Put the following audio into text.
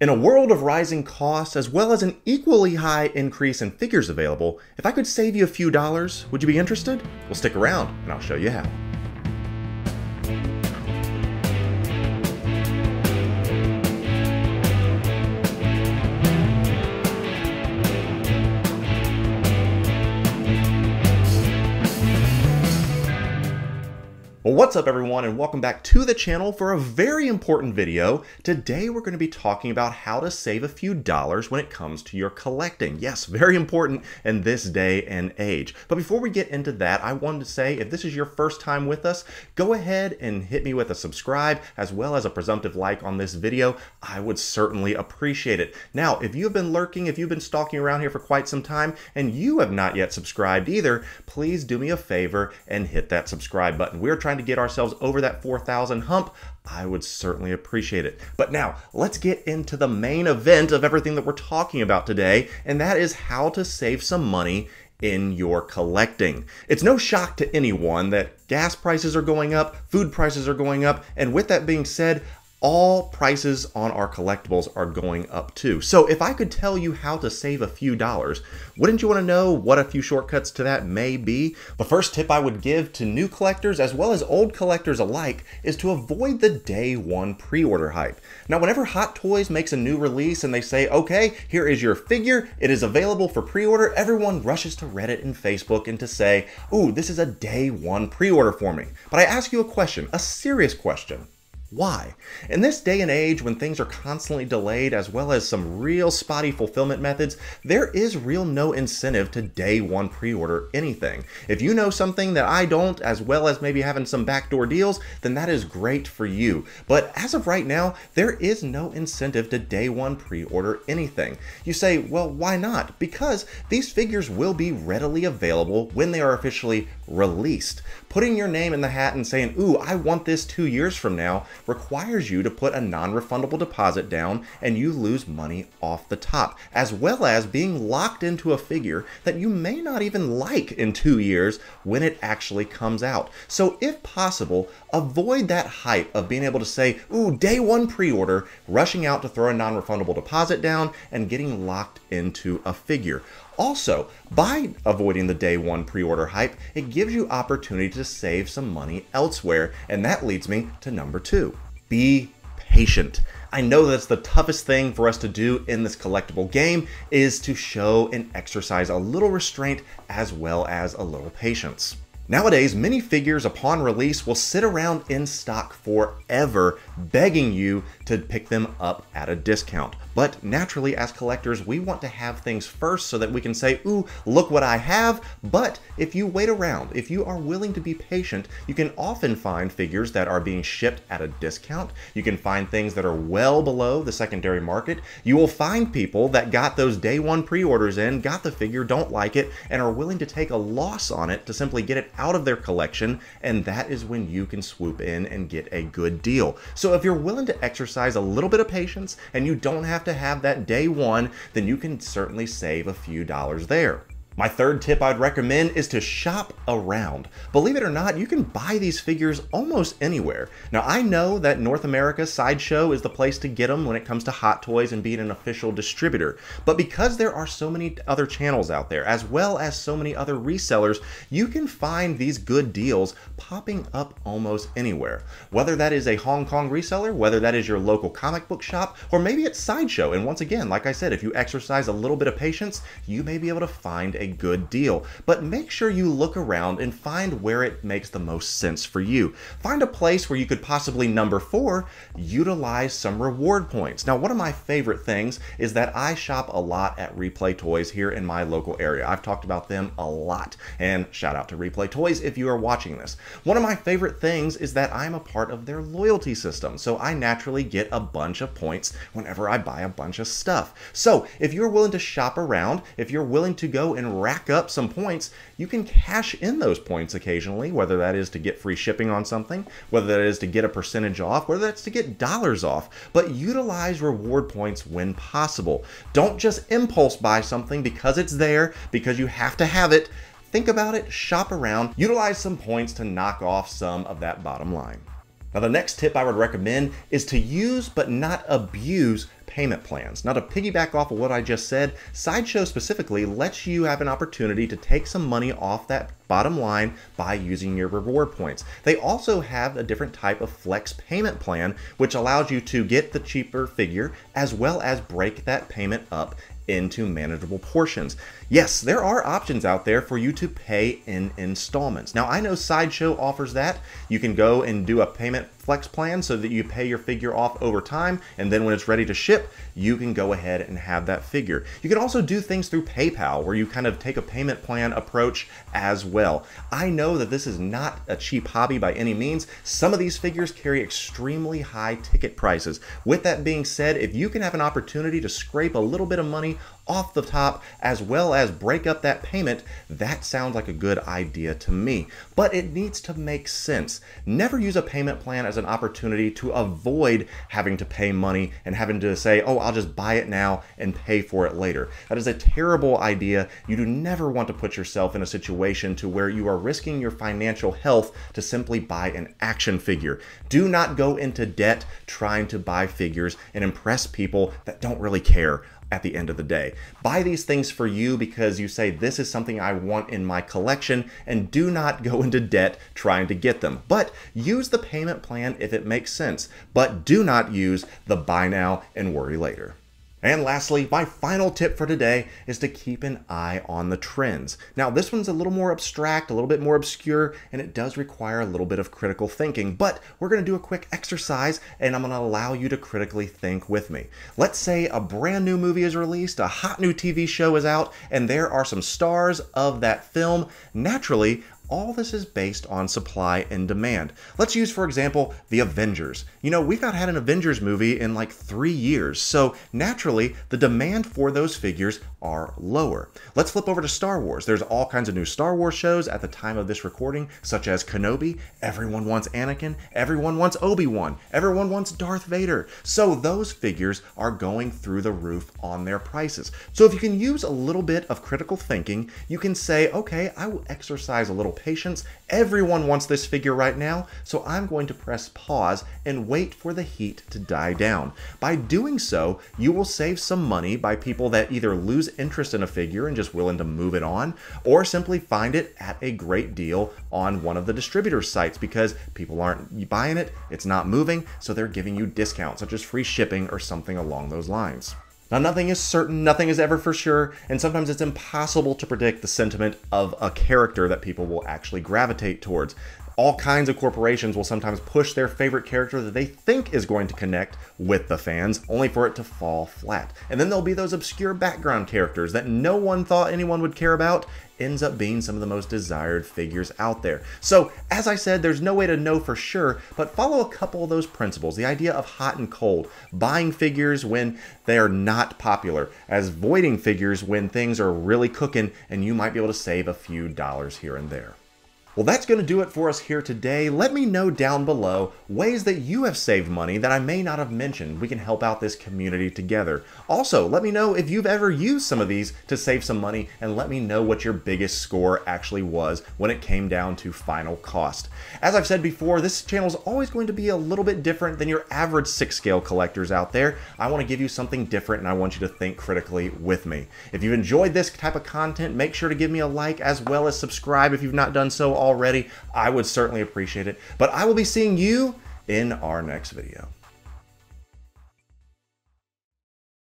In a world of rising costs, as well as an equally high increase in figures available, if I could save you a few dollars, would you be interested? Well, stick around and I'll show you how. Well, what's up everyone, and welcome back to the channel for a very important video. Today we're going to be talking about how to save a few dollars when it comes to your collecting. Yes, very important in this day and age. But before we get into that, I wanted to say, if this is your first time with us, go ahead and hit me with a subscribe as well as a presumptive like on this video. I would certainly appreciate it. Now, if you've been lurking, if you've been stalking around here for quite some time and you have not yet subscribed either, please do me a favor and hit that subscribe button. We're trying to get ourselves over that 4,000 hump. I would certainly appreciate it. But now let's get into the main event of everything that we're talking about today, and that is how to save some money in your collecting. It's no shock to anyone that gas prices are going up, food prices are going up, and with that being said, all prices on our collectibles are going up too. So if I could tell you how to save a few dollars, wouldn't you want to know what a few shortcuts to that may be? The first tip I would give to new collectors as well as old collectors alike is to avoid the day one pre-order hype. Now, whenever Hot Toys makes a new release and they say, okay, here is your figure, it is available for pre-order, everyone rushes to Reddit and Facebook and to say, ooh, this is a day one pre-order for me. But I ask you a question, a serious question. Why? In this day and age when things are constantly delayed as well as some real spotty fulfillment methods, there is real no incentive to day one pre-order anything. If you know something that I don't, as well as maybe having some backdoor deals, then that is great for you. But as of right now, there is no incentive to day one pre-order anything. You say, well, why not? Because these figures will be readily available when they are officially released. Putting your name in the hat and saying, ooh, I want this 2 years from now, requires you to put a non-refundable deposit down and you lose money off the top, as well as being locked into a figure that you may not even like in 2 years when it actually comes out. So if possible, avoid that hype of being able to say, ooh, day one pre-order, rushing out to throw a non-refundable deposit down and getting locked into a figure. Also, by avoiding the day one pre-order hype, it gives you opportunity to save some money elsewhere, and that leads me to number 2. Be patient. I know that's the toughest thing for us to do in this collectible game, is to show and exercise a little restraint as well as a little patience. Nowadays, many figures upon release will sit around in stock forever, begging you to pick them up at a discount. But naturally, as collectors, we want to have things first so that we can say, ooh, look what I have. But if you wait around, if you are willing to be patient, you can often find figures that are being shipped at a discount. You can find things that are well below the secondary market. You will find people that got those day one pre-orders in, got the figure, don't like it, and are willing to take a loss on it to simply get it out of their collection, and that is when you can swoop in and get a good deal. So if you're willing to exercise a little bit of patience and you don't have to have that day one, then you can certainly save a few dollars there. My third tip I'd recommend is to shop around. Believe it or not, you can buy these figures almost anywhere. Now, I know that North America Sideshow is the place to get them when it comes to Hot Toys and being an official distributor. But because there are so many other channels out there, as well as so many other resellers, you can find these good deals popping up almost anywhere. Whether that is a Hong Kong reseller, whether that is your local comic book shop, or maybe it's Sideshow. And once again, like I said, if you exercise a little bit of patience, you may be able to find a good deal. But make sure you look around and find where it makes the most sense for you. Find a place where you could possibly, number 4, utilize some reward points. Now, one of my favorite things is that I shop a lot at Replay Toys here in my local area. I've talked about them a lot, and shout out to Replay Toys if you are watching this. One of my favorite things is that I'm a part of their loyalty system, so I naturally get a bunch of points whenever I buy a bunch of stuff. So if you're willing to shop around, if you're willing to go and rack up some points, you can cash in those points occasionally, whether that is to get free shipping on something, whether that is to get a percentage off, whether that's to get dollars off, but utilize reward points when possible. Don't just impulse buy something because it's there, because you have to have it. Think about it, shop around, utilize some points to knock off some of that bottom line. Now, the next tip I would recommend is to use but not abuse payment plans. Now, to piggyback off of what I just said, Sideshow specifically lets you have an opportunity to take some money off that bottom line by using your reward points. They also have a different type of flex payment plan, which allows you to get the cheaper figure as well as break that payment up into manageable portions. Yes, there are options out there for you to pay in installments. Now, I know Sideshow offers that. You can go and do a payment flex plan so that you pay your figure off over time, and then when it's ready to ship, you can go ahead and have that figure. You can also do things through PayPal, where you kind of take a payment plan approach as well. I know that this is not a cheap hobby by any means. Some of these figures carry extremely high ticket prices. With that being said, if you can have an opportunity to scrape a little bit of money off the top as well as break up that payment, that sounds like a good idea to me. But it needs to make sense. Never use a payment plan as an opportunity to avoid having to pay money and having to say, oh, I'll just buy it now and pay for it later. That is a terrible idea. You do never want to put yourself in a situation to where you are risking your financial health to simply buy an action figure. Do not go into debt trying to buy figures and impress people that don't really care at the end of the day. Buy these things for you because you say, this is something I want in my collection, and do not go into debt trying to get them. But use the payment plan if it makes sense, but do not use the buy now and worry later. And lastly, my final tip for today is to keep an eye on the trends. Now, this one's a little more abstract, a little bit more obscure, and it does require a little bit of critical thinking, but we're going to do a quick exercise and I'm going to allow you to critically think with me. Let's say a brand new movie is released, a hot new TV show is out, and there are some stars of that film. Naturally, all this is based on supply and demand. Let's use, for example, the Avengers. You know, we've not had an Avengers movie in like 3 years, so naturally, the demand for those figures are lower. Let's flip over to Star Wars. There's all kinds of new Star Wars shows at the time of this recording, such as Kenobi. Everyone wants Anakin. Everyone wants Obi-Wan. Everyone wants Darth Vader. So those figures are going through the roof on their prices. So if you can use a little bit of critical thinking, you can say, okay, I will exercise a little patience. Everyone wants this figure right now, so I'm going to press pause and wait for the heat to die down. By doing so, you will save some money by people that either lose interest in a figure and just willing to move it on, or simply find it at a great deal on one of the distributor sites because people aren't buying it, it's not moving, so they're giving you discounts such as free shipping or something along those lines. Now, nothing is certain, nothing is ever for sure, and sometimes it's impossible to predict the sentiment of a character that people will actually gravitate towards. All kinds of corporations will sometimes push their favorite character that they think is going to connect with the fans, only for it to fall flat. And then there'll be those obscure background characters that no one thought anyone would care about, ends up being some of the most desired figures out there. So, as I said, there's no way to know for sure, but follow a couple of those principles. The idea of hot and cold, buying figures when they are not popular, as voiding figures when things are really cooking and you might be able to save a few dollars here and there. Well, that's going to do it for us here today. Let me know down below ways that you have saved money that I may not have mentioned. We can help out this community together. Also, let me know if you've ever used some of these to save some money, and let me know what your biggest score actually was when it came down to final cost. As I've said before, this channel is always going to be a little bit different than your average 6-scale collectors out there. I want to give you something different, and I want you to think critically with me. If you've enjoyed this type of content, make sure to give me a like as well as subscribe if you've not done so already. I would certainly appreciate it. But I will be seeing you in our next video.